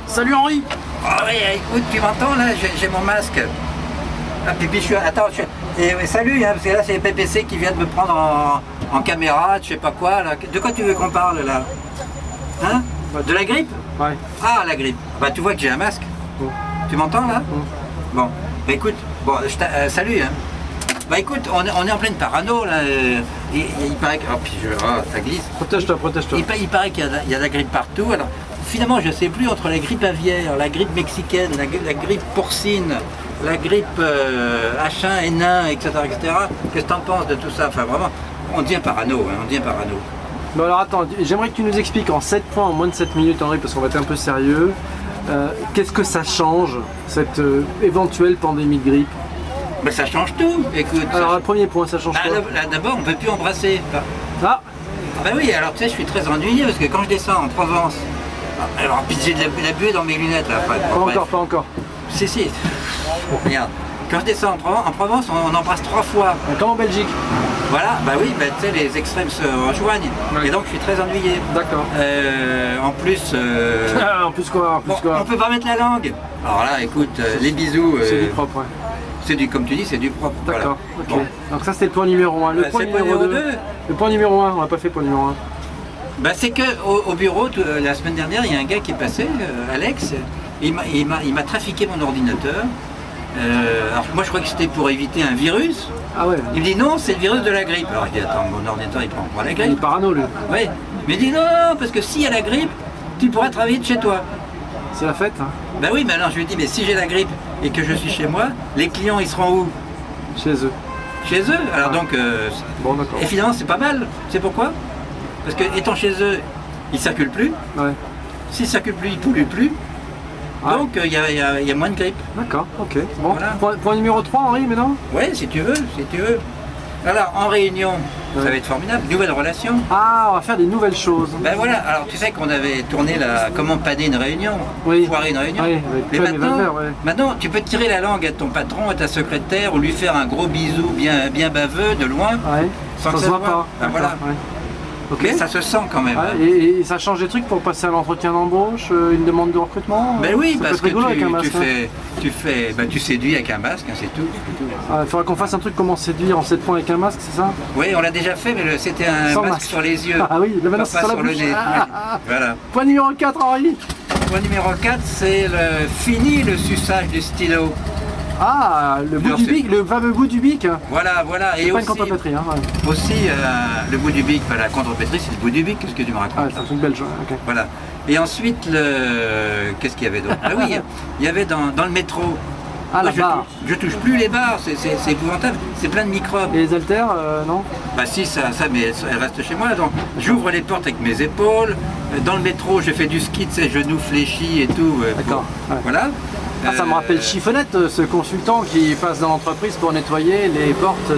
Salut Henri. Oh, oui, écoute, tu m'entends là, j'ai mon masque. Ah, puis je suis... Attends, salut, hein, parce que là c'est les PPC qui viennent me prendre en caméra, je sais pas quoi. Là. De quoi tu veux qu'on parle là? Hein? De la grippe? Ouais. Ah, la grippe. Bah tu vois que j'ai un masque. Bon. Tu m'entends là? Bon, bah écoute, bon, salut. Hein. Bah écoute, on est en pleine parano là. Il paraît que... Oh, puis ça glisse. Protège-toi. Il paraît qu'il y a de la grippe partout. Alors, finalement, je ne sais plus entre la grippe aviaire, la grippe mexicaine, la grippe porcine, la grippe H1N1, etc. Qu'est-ce que tu en penses de tout ça? Enfin, vraiment, on devient parano, hein, on devient parano. Bon alors attends, j'aimerais que tu nous expliques en 7 points, en moins de 7 minutes Henri, parce qu'on va être un peu sérieux. Qu'est-ce que ça change, cette éventuelle pandémie de grippe? Ben, ça change tout, écoute. Alors, le premier point, ça change quoi? D'abord, on ne peut plus embrasser. Ah ben oui, alors tu sais, je suis très ennuyé parce que quand je descends en Provence, alors puis j'ai de la buée dans mes lunettes là. Pas encore. Si. Regarde, quand je descends en Provence, on embrasse 3 fois. Comme en Belgique. Voilà, bah oui, bah, tu sais, les extrêmes se rejoignent. Ouais. Et donc je suis très ennuyé. D'accord. En plus... en plus quoi, on peut pas mettre la langue. Alors là, écoute, les bisous... c'est du propre, ouais. C'est du, comme tu dis, c'est du propre. D'accord, voilà. Ok. Bon. Donc ça c'était le point numéro 1. Le point numéro 2. Le point numéro 1, on n'a pas fait point numéro 1. Bah c'est que au bureau, la semaine dernière, il y a un gars qui est passé, Alex, il m'a trafiqué mon ordinateur. Alors moi je crois que c'était pour éviter un virus. Ah ouais. Il me dit non, c'est le virus de la grippe. Alors je dis attends, mon ordinateur il prend pas la grippe. Il est parano lui. Oui. Mais il dit non, parce que s'il y a la grippe, tu pourras travailler de chez toi. C'est la fête, hein. Ben oui, mais alors je lui dis mais si j'ai la grippe et que je suis chez moi, les clients ils seront où? Chez eux. Chez eux. Alors donc bon d'accord. Et finalement c'est pas mal. C'est pourquoi? Parce que étant chez eux, ils circulent plus. Ouais. S'ils circulent plus, ils polluent plus. Ah. Donc il y a moins de grippe. D'accord, ok. Bon, voilà. Point numéro 3 Henri maintenant? Oui, si tu veux. Alors en réunion, ça va être formidable, nouvelle relation. Ah, on va faire des nouvelles choses. Ben voilà, alors tu sais qu'on avait tourné la comment paner une réunion, foirer une réunion. Oui, mais maintenant, tu peux tirer la langue à ton patron, à ta secrétaire, ou lui faire un gros bisou bien baveux de loin, sans que ça se voit pas. Ben voilà. Ouais. Okay. Mais ça se sent quand même. Ah, et ça change des trucs pour passer à l'entretien d'embauche, une demande de recrutement? Ben oui, parce que tu séduis avec un masque, hein, c'est tout. Il faudrait qu'on fasse un truc comment séduire en 7 points avec un masque, c'est ça? Oui, on l'a déjà fait, mais c'était un masque sur les yeux. Ah oui, maintenant c'est sur le nez. Voilà. Point numéro 4 Henri. Point numéro 4, c'est fini le suçage du stylo. Ah, le bout du bic, le fameux bout du bic. Voilà. Et pas aussi, une contrepétrie, hein, ouais. Aussi, le bout du bic, la contrepétrie, c'est le bout du bic, qu'est-ce que tu me racontes? Ah, c'est un truc belge, ok. Voilà. Et ensuite, qu'est-ce qu'il y avait d'autre? Ah oui, il y avait dans le métro. Ah, la barre. Je touche plus les barres, c'est épouvantable, c'est plein de microbes. Et les haltères, non? Bah si, ça, mais elles restent chez moi. Donc j'ouvre les portes avec mes épaules. Dans le métro, je fais du ski, tu sais, genoux fléchis et tout. D'accord. Ouais. Voilà. Ah, ça me rappelle Chiffonnette, ce consultant qui passe dans l'entreprise pour nettoyer les portes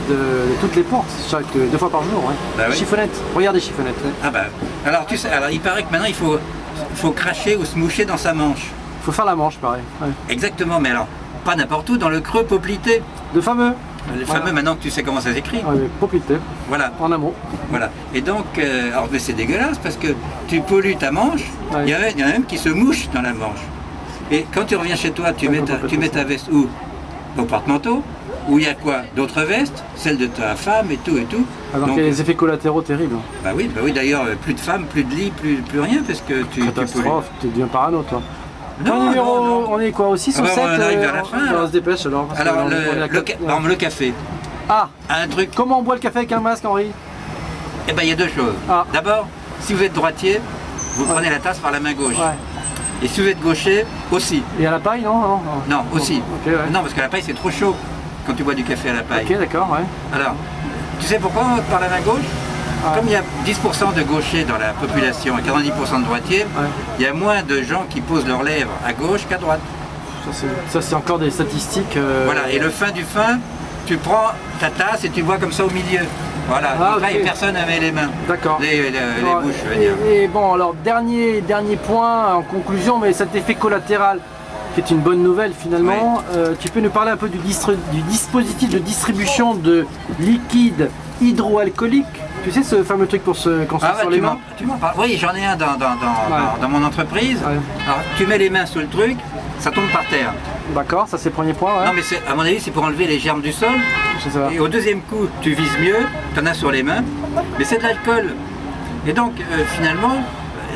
toutes les portes, 2 fois par jour. Ouais. Bah oui. Chiffonnette, regardez Chiffonnette. Ouais. Ah bah, alors tu sais, il paraît que maintenant il faut cracher ou se moucher dans sa manche. Il faut faire la manche, pareil. Ouais. Exactement, mais alors, pas n'importe où, dans le creux poplité. Le fameux. Le fameux, maintenant que tu sais comment ça s'écrit. Oui, poplité. Voilà. En amont. Voilà. Et donc, alors mais c'est dégueulasse parce que tu pollues ta manche, il y en a même qui se mouchent dans la manche. Et quand tu reviens chez toi, tu mets ta veste où? Au porte-manteau, où il y a quoi? D'autres vestes, celle de ta femme et tout. Alors qu'il y a des effets collatéraux terribles. Bah oui, d'ailleurs, plus de femmes, plus de lit, plus rien, parce que tu catastrophe, tu deviens parano, toi. Non, numéro, on est quoi? Au 6 ou 7? On arrive vers la fin. On se dépêche alors. Alors, le café. Ah, un truc. Comment on boit le café avec un masque, Henri? Eh bien, il y a 2 choses. Ah. D'abord, si vous êtes droitier, vous prenez la tasse par la main gauche. Ouais. Et si vous êtes gaucher, aussi. Et à la paille, non? Non, aussi. Okay, ouais. Non, parce que la paille, c'est trop chaud quand tu bois du café à la paille. Ok, d'accord, ouais. Alors, tu sais pourquoi on vote par la main gauche? Comme il y a 10% de gauchers dans la population et 90% de droitiers, il y a moins de gens qui posent leurs lèvres à gauche qu'à droite. Ça, c'est encore des statistiques. Voilà, et le fin du fin, tu prends ta tasse et tu bois comme ça au milieu. Voilà, donc là, personne n'avait les mains. D'accord. Les bouches, je veux dire. Et bon, alors, dernier point en conclusion, mais cet effet collatéral, qui est une bonne nouvelle finalement, tu peux nous parler un peu du dispositif de distribution de liquide hydroalcoolique Tu sais ce fameux truc pour se quand Ah c'est sur ouais, les mains? tu m'en parles. Oui, j'en ai un dans mon entreprise. Ouais. Alors, tu mets les mains sur le truc, ça tombe par terre. D'accord, ça c'est le premier point. Ouais. Non, mais à mon avis, c'est pour enlever les germes du sol. Je sais pas. Et au deuxième coup, tu vises mieux, tu en as sur les mains, mais c'est de l'alcool. Et donc, finalement,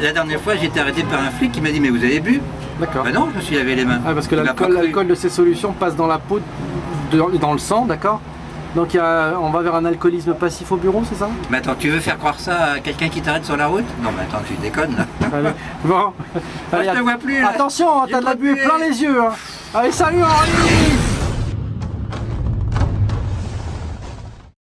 la dernière fois, j'ai été arrêté par un flic qui m'a dit, mais vous avez bu? D'accord. Ben non, je me suis lavé les mains. Ah, parce que Il m'a pas cru. l'alcool de ces solutions passe dans la peau, dans le sang, d'accord? Donc on va vers un alcoolisme passif au bureau, c'est ça? Mais attends, tu veux faire croire ça à quelqu'un qui t'arrête sur la route? Non, mais attends, tu déconnes là. Allez. Bon. Moi, je te vois plus, là. Attention, hein, J'ai t'as de la pas buée bué. plein les yeux. Hein. Allez, salut Henri!